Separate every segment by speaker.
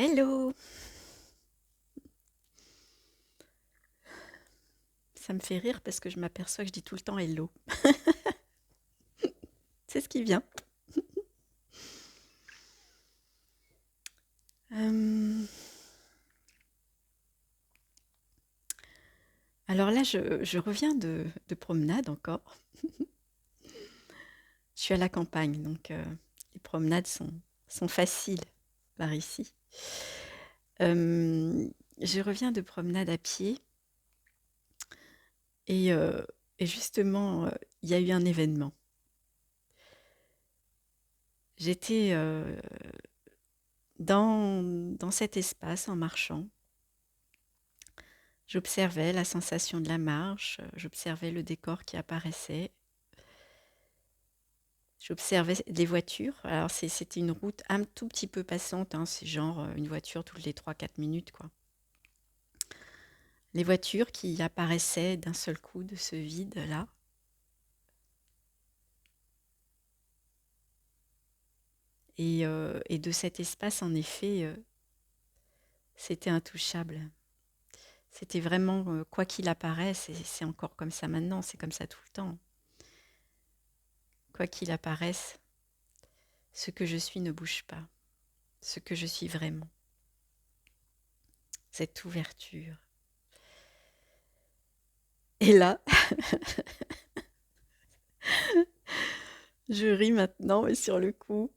Speaker 1: Hello! Ça me fait rire parce que je m'aperçois que je dis tout le temps hello. C'est ce qui vient. Euh, alors là, je reviens de promenade encore. Je suis à la campagne, donc les promenades sont faciles par ici. Euh, je reviens de promenade à pied et, euh, et justement, il y a eu un événement. J'étais dans cet espace en marchant. J'observais la sensation de la marche, j'observais le décor qui apparaissait, j'observais les voitures. Alors c'était une route un tout petit peu passante, hein, c'est genre une voiture toutes les 3 4 minutes, quoi. Les voitures qui apparaissaient d'un seul coup de ce vide-là. Et de cet espace, en effet, c'était intouchable. C'était vraiment, quoi qu'il apparaisse, et c'est encore comme ça maintenant, c'est comme ça tout le temps. Quoi qu'il apparaisse, ce que je suis ne bouge pas, ce que je suis vraiment. Cette ouverture. Et là, je ris maintenant, mais sur le coup,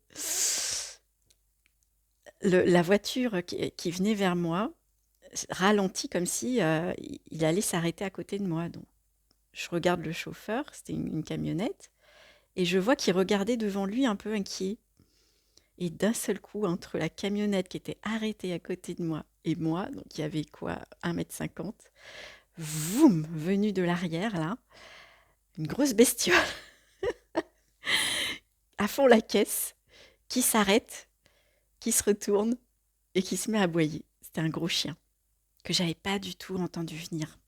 Speaker 1: la voiture qui venait vers moi ralentit comme si il allait s'arrêter à côté de moi. Donc, je regarde le chauffeur, c'était une camionnette, et je vois qu'il regardait devant lui un peu inquiet. Et d'un seul coup, entre la camionnette qui était arrêtée à côté de moi et moi, donc il y avait quoi, 1,50 m, voum, venu de l'arrière, là, une grosse bestiole à fond la caisse, qui s'arrête, qui se retourne et qui se met à aboyer. C'était un gros chien que j'avais pas du tout entendu venir.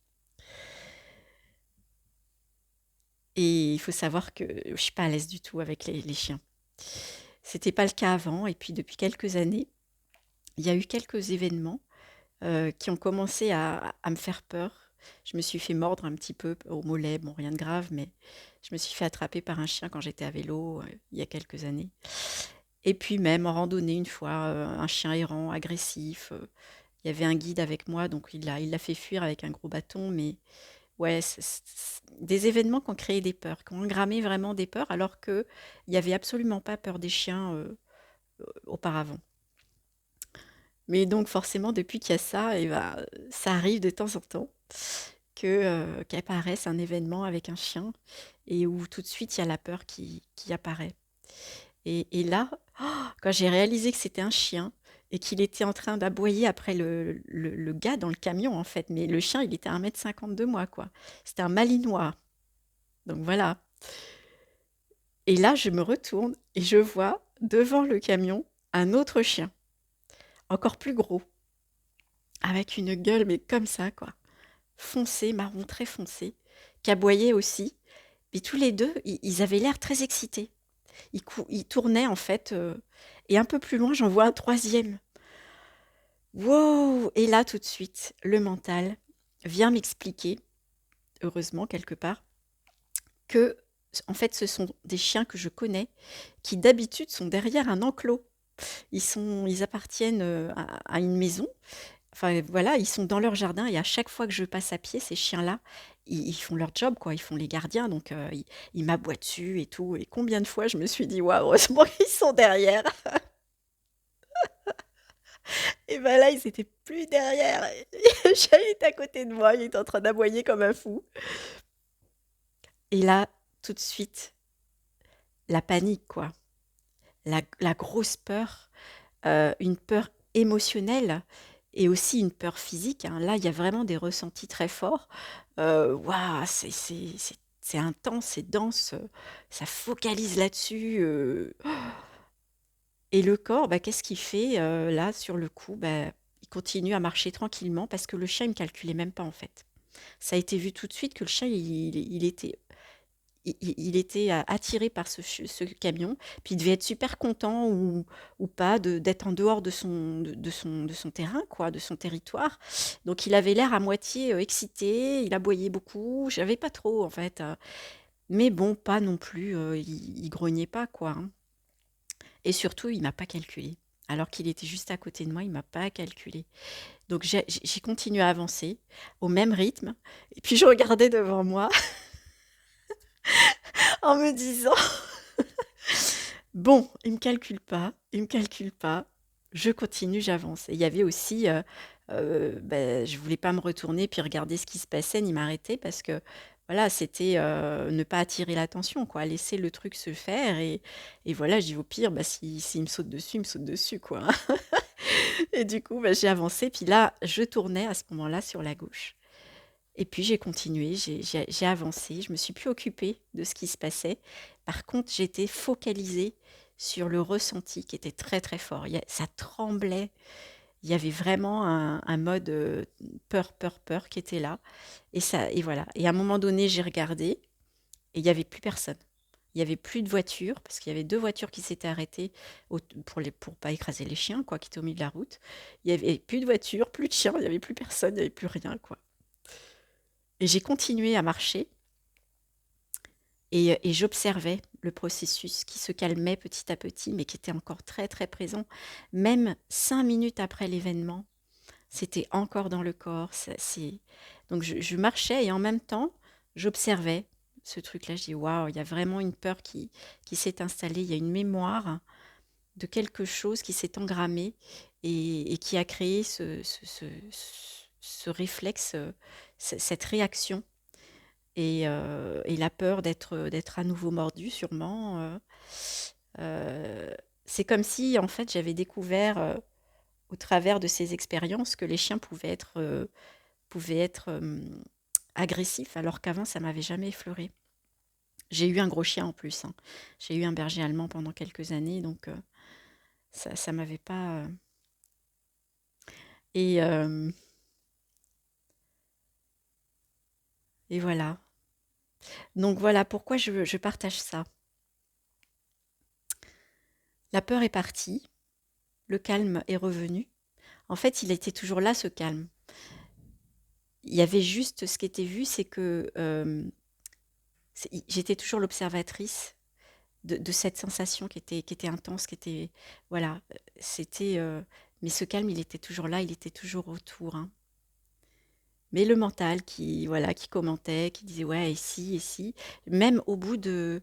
Speaker 1: Et il faut savoir que je suis pas à l'aise du tout avec les chiens. C'était pas le cas avant, et puis depuis quelques années, il y a eu quelques événements qui ont commencé à me faire peur. Je me suis fait mordre un petit peu au mollet, bon rien de grave, mais je me suis fait attraper par un chien quand j'étais à vélo il y a quelques années. Et puis même en randonnée une fois, un chien errant, agressif. Il y avait un guide avec moi, donc il l'a fait fuir avec un gros bâton, mais ouais, des événements qui ont créé des peurs, qui ont engrammé vraiment des peurs, alors qu'il n'y avait absolument pas peur des chiens auparavant. Mais donc forcément, depuis qu'il y a ça, et ben, ça arrive de temps en temps qu'apparaisse un événement avec un chien et où tout de suite il y a la peur qui apparaît. Et là, quand j'ai réalisé que c'était un chien et qu'il était en train d'aboyer après le gars dans le camion, en fait, mais le chien, il était à 1,50 m de moi, quoi. C'était un malinois. Donc voilà. Et là, je me retourne et je vois devant le camion un autre chien, encore plus gros, avec une gueule, mais comme ça, quoi. Foncé, marron très foncé, qui aboyait aussi. Mais tous les deux, ils avaient l'air très excités. Ils tournaient, en fait. Et un peu plus loin, j'en vois un troisième. Wow! Et là, tout de suite, le mental vient m'expliquer, heureusement, quelque part, que, en fait, ce sont des chiens que je connais, qui d'habitude sont derrière un enclos. Ils appartiennent à une maison. Enfin, voilà, ils sont dans leur jardin et à chaque fois que je passe à pied, ces chiens-là, ils font leur job, quoi. Ils font les gardiens, donc ils m'aboient dessus et tout. Et combien de fois je me suis dit, waouh, heureusement qu'ils sont derrière. Et ben là, ils étaient plus derrière. Le chien était à côté de moi, il était en train d'aboyer comme un fou. Et là, tout de suite, la panique, quoi. La grosse peur, une peur émotionnelle et aussi une peur physique, hein. Là, il y a vraiment des ressentis très forts. Waouh, c'est intense, c'est dense, ça focalise là-dessus. Et le corps, bah, qu'est-ce qu'il fait là, sur le coup? Bah, il continue à marcher tranquillement parce que le chien, il me calculait même pas en fait. Ça a été vu tout de suite que le chien, il était attiré par ce camion, puis il devait être super content ou pas d'être en dehors de son terrain, quoi, de son territoire. Donc il avait l'air à moitié excité, il aboyait beaucoup, je savais pas trop en fait. Mais bon, pas non plus, il grognait pas, quoi, hein. Et surtout, il m'a pas calculé. Alors qu'il était juste à côté de moi, il m'a pas calculé. Donc j'ai continué à avancer au même rythme. Et puis je regardais devant moi en me disant, bon, il me calcule pas, il me calcule pas. Je continue, j'avance. Et il y avait aussi, ben, je voulais pas me retourner puis regarder ce qui se passait ni m'arrêter parce que voilà, c'était ne pas attirer l'attention, quoi, laisser le truc se faire et voilà, je dis au pire, bah, s'il me saute dessus, il me saute dessus, quoi, hein. Et du coup, bah, j'ai avancé, puis là, je tournais à ce moment-là sur la gauche. Et puis j'ai continué, j'ai avancé, je me suis plus occupée de ce qui se passait. Par contre, j'étais focalisée sur le ressenti qui était très très fort. Ça tremblait, il y avait vraiment un mode peur, peur, peur qui était là. Et voilà. Et à un moment donné, j'ai regardé et il n'y avait plus personne. Il n'y avait plus de voitures, parce qu'il y avait deux voitures qui s'étaient arrêtées pour pas écraser les chiens, quoi, qui étaient au milieu de la route. Il n'y avait plus de voitures, plus de chiens, il n'y avait plus personne, il n'y avait plus rien, quoi. Et j'ai continué à marcher et j'observais le processus qui se calmait petit à petit, mais qui était encore très très présent. Même 5 minutes après l'événement, c'était encore dans le corps. Donc je marchais et en même temps, j'observais ce truc-là. Je dis, waouh, il y a vraiment une peur qui s'est installée. Il y a une mémoire de quelque chose qui s'est engrammé et qui a créé ce réflexe, cette réaction et la peur d'être à nouveau mordu sûrement. C'est comme si en fait j'avais découvert au travers de ces expériences que les chiens pouvaient être agressifs alors qu'avant ça m'avait jamais effleuré. J'ai eu un gros chien en plus, hein. J'ai eu un berger allemand pendant quelques années, donc ça m'avait pas. Et, euh, et voilà. Donc voilà pourquoi je partage ça. La peur est partie, le calme est revenu. En fait, il était toujours là, ce calme. Il y avait juste ce qui était vu, c'est que j'étais toujours l'observatrice de cette sensation qui était intense, qui était, voilà, c'était, mais ce calme, il était toujours là, il était toujours autour, hein. Mais le mental voilà, qui commentait, qui disait ouais, et si, même au bout de,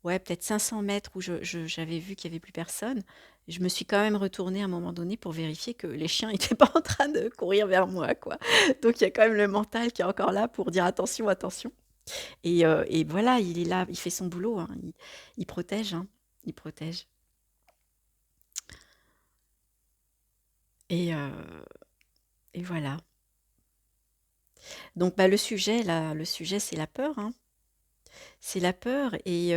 Speaker 1: ouais, peut-être 500 mètres où j'avais vu qu'il n'y avait plus personne, je me suis quand même retournée à un moment donné pour vérifier que les chiens n'étaient pas en train de courir vers moi, quoi. Donc il y a quand même le mental qui est encore là pour dire attention, attention. Et voilà, il est là, il fait son boulot, hein. Il protège, hein. Il protège. Et, euh, et voilà. Donc bah, le sujet, là, le sujet, c'est la peur, hein. C'est la peur. Et,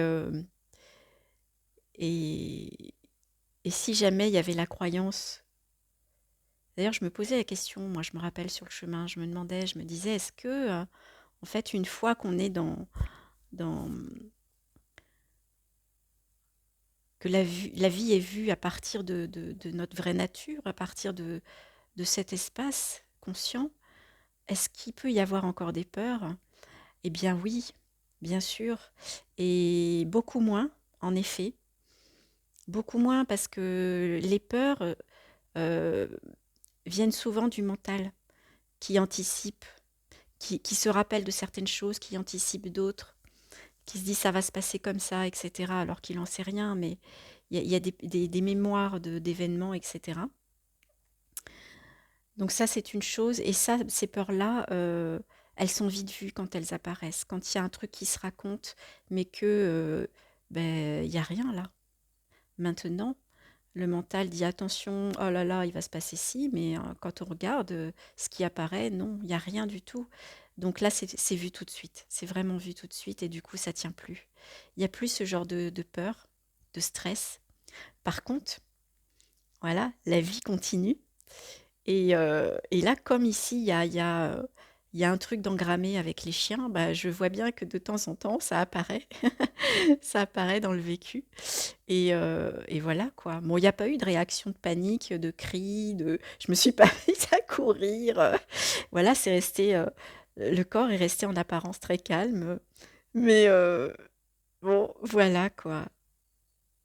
Speaker 1: et si jamais il y avait la croyance. D'ailleurs, je me posais la question, moi je me rappelle sur le chemin, je me demandais, je me disais, est-ce que, en fait, une fois qu'on est dans que la vie est vue à partir de notre vraie nature, à partir de cet espace conscient, est-ce qu'il peut y avoir encore des peurs? Eh bien oui, bien sûr, et beaucoup moins, en effet, beaucoup moins parce que les peurs euh, viennent souvent du mental qui anticipe, qui se rappelle de certaines choses, qui anticipe d'autres, qui se dit ça va se passer comme ça, etc., alors qu'il n'en sait rien, mais il y a des mémoires d'événements, etc. Donc ça, c'est une chose, et ça, ces peurs-là, elles sont vite vues quand elles apparaissent, quand il y a un truc qui se raconte, mais que, ben, il n'y a rien là. Maintenant, le mental dit attention, oh là là, il va se passer ci, mais quand on regarde ce qui apparaît, non, il n'y a rien du tout. Donc là, c'est vu tout de suite, c'est vraiment vu tout de suite, et du coup, ça tient plus. Il n'y a plus ce genre de peur, de stress. Par contre, voilà, la vie continue. Et là, comme ici, il y a il y a un truc d'engrammé avec les chiens, bah, je vois bien que de temps en temps, ça apparaît. Ça apparaît dans le vécu. Et voilà quoi. Bon, il n'y a pas eu de réaction de panique, de cris, je me suis pas mise à courir. Voilà, c'est resté. Le corps est resté en apparence très calme. Mais bon, voilà quoi.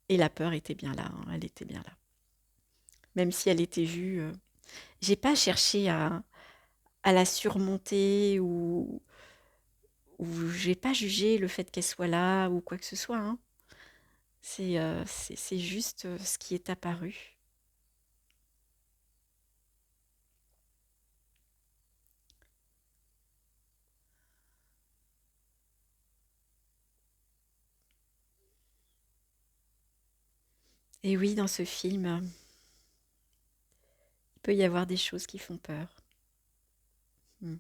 Speaker 1: Et la peur était bien là, hein, elle était bien là. Même si elle était vue. J'ai pas cherché à la surmonter ou j'ai pas jugé le fait qu'elle soit là ou quoi que ce soit, hein. C'est juste ce qui est apparu. Et oui, dans ce film, il peut y avoir des choses qui font peur. Mm.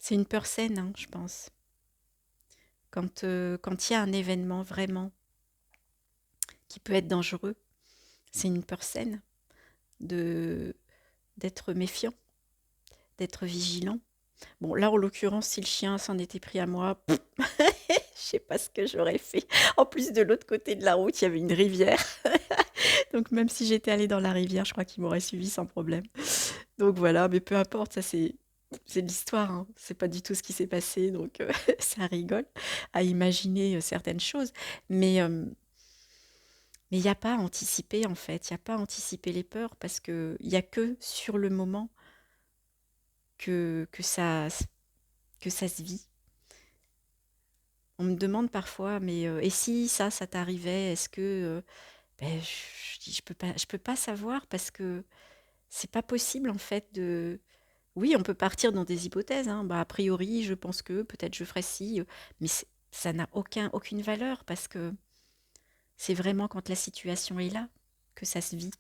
Speaker 1: C'est une peur saine, hein, je pense. Quand il y a un événement vraiment qui peut être dangereux, c'est une peur saine de d'être méfiant, d'être vigilant. Bon, là, en l'occurrence, si le chien s'en était pris à moi, je sais pas ce que j'aurais fait. En plus, de l'autre côté de la route, il y avait une rivière. Donc, même si j'étais allée dans la rivière, je crois qu'il m'aurait suivi sans problème. Donc voilà, mais peu importe, ça c'est de l'histoire, hein. C'est pas du tout ce qui s'est passé, donc ça rigole à imaginer certaines choses. Mais mais il n'y a pas à anticiper en fait, il n'y a pas à anticiper les peurs parce que il y a que sur le moment que, que ça, que ça se vit. On me demande parfois, mais et si ça t'arrivait, est-ce que ben, je dis, je peux pas savoir parce que c'est pas possible en fait de. Oui, on peut partir dans des hypothèses, hein. Bah, a priori, je pense que peut-être je ferais ci, mais ça n'a aucune valeur parce que c'est vraiment quand la situation est là que ça se vit.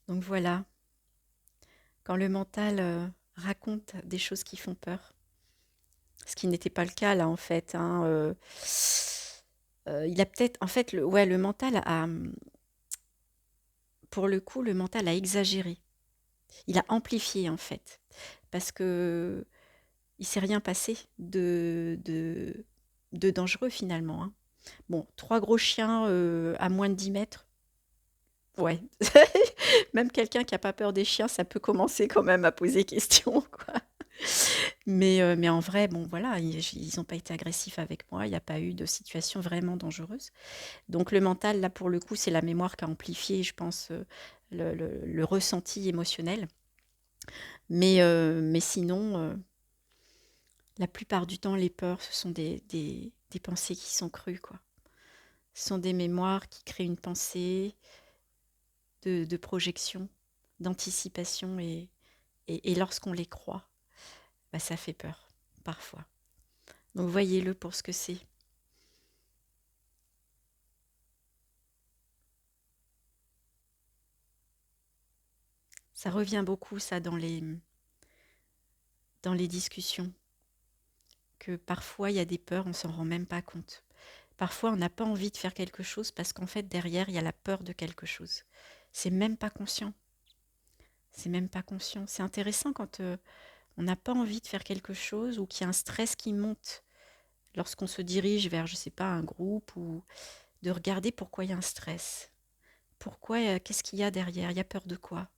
Speaker 1: Donc voilà, quand le mental raconte des choses qui font peur, ce qui n'était pas le cas là en fait, hein, il a peut-être, en fait, ouais, le mental a, pour le coup, le mental a exagéré. Il a amplifié en fait, parce que il s'est rien passé de dangereux finalement, hein. Bon, trois gros chiens à moins de 10 mètres, ouais. Même quelqu'un qui a pas peur des chiens, ça peut commencer quand même à poser question, quoi. Mais en vrai, bon, voilà, ils n'ont pas été agressifs avec moi, il n'y a pas eu de situation vraiment dangereuse. Donc le mental, là, pour le coup, c'est la mémoire qui a amplifié, je pense, le ressenti émotionnel. Mais sinon, la plupart du temps, les peurs, ce sont des pensées qui sont crues, quoi. Ce sont des mémoires qui créent une pensée de projection, d'anticipation, et lorsqu'on les croit, bah, ça fait peur, parfois. Donc voyez-le pour ce que c'est. Ça revient beaucoup, ça, dans les discussions, que parfois il y a des peurs, on s'en rend même pas compte. Parfois, on n'a pas envie de faire quelque chose parce qu'en fait, derrière, il y a la peur de quelque chose. C'est même pas conscient. C'est même pas conscient. C'est intéressant quand on n'a pas envie de faire quelque chose ou qu'il y a un stress qui monte lorsqu'on se dirige vers, je sais pas, un groupe, ou de regarder pourquoi il y a un stress. Pourquoi, qu'est-ce qu'il y a derrière? Il y a peur de quoi?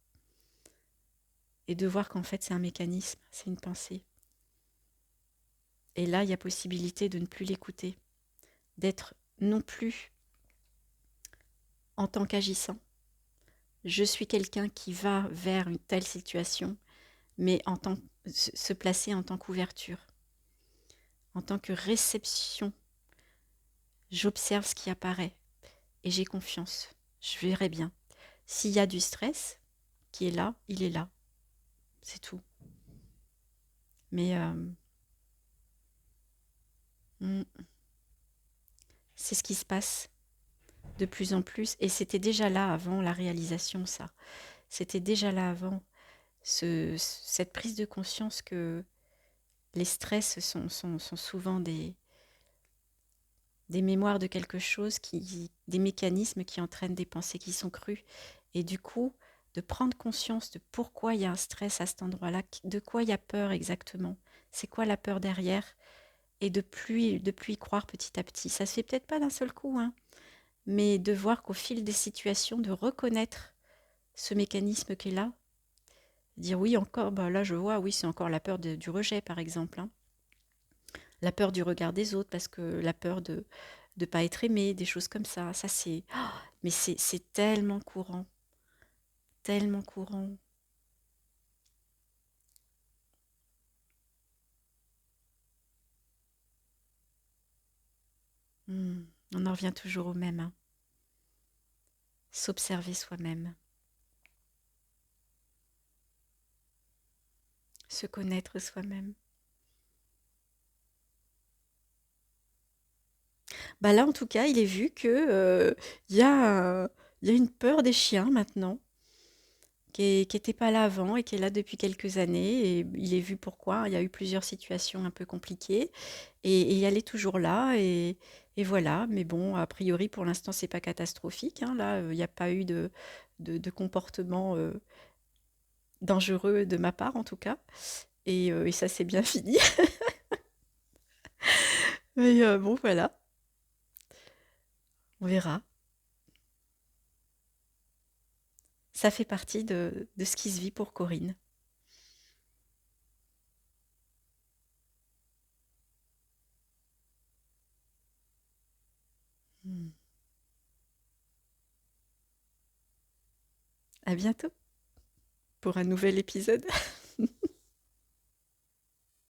Speaker 1: Et de voir qu'en fait, c'est un mécanisme, c'est une pensée. Et là, il y a possibilité de ne plus l'écouter, d'être non plus en tant qu'agissant. Je suis quelqu'un qui va vers une telle situation, mais se placer en tant qu'ouverture, en tant que réception. J'observe ce qui apparaît et j'ai confiance. Je verrai bien. S'il y a du stress qui est là, il est là. C'est tout. Mais mm, c'est ce qui se passe de plus en plus. Et c'était déjà là avant la réalisation, ça. C'était déjà là avant cette prise de conscience que Les stress sont souvent des mémoires de quelque chose, des mécanismes qui entraînent des pensées qui sont crues. Et du coup, de prendre conscience de pourquoi il y a un stress à cet endroit-là, de quoi il y a peur exactement, c'est quoi la peur derrière, et de plus y croire petit à petit. Ça se fait peut-être pas d'un seul coup, hein, mais de voir qu'au fil des situations, de reconnaître ce mécanisme qui est là, dire oui encore, bah là je vois, oui c'est encore la peur du rejet par exemple, hein. La peur du regard des autres, parce que la peur de ne pas être aimé, des choses comme ça. Ça, c'est... mais c'est tellement courant, tellement courant. Hmm. On en revient toujours au même, hein. S'observer soi-même, se connaître soi-même. Bah là, en tout cas, il est vu que il y a, il y a une peur des chiens maintenant, qui était pas là avant et qui est là depuis quelques années. Et il est vu pourquoi. Il y a eu plusieurs situations un peu compliquées. Et elle est toujours là et voilà. Mais bon, a priori, pour l'instant, c'est pas catastrophique, hein. Là, il n'y a pas eu de comportement dangereux de ma part, en tout cas. Et ça, c'est bien fini. Mais bon, voilà, on verra. Ça fait partie de ce qui se vit pour Corinne. Hmm. À bientôt pour un nouvel épisode.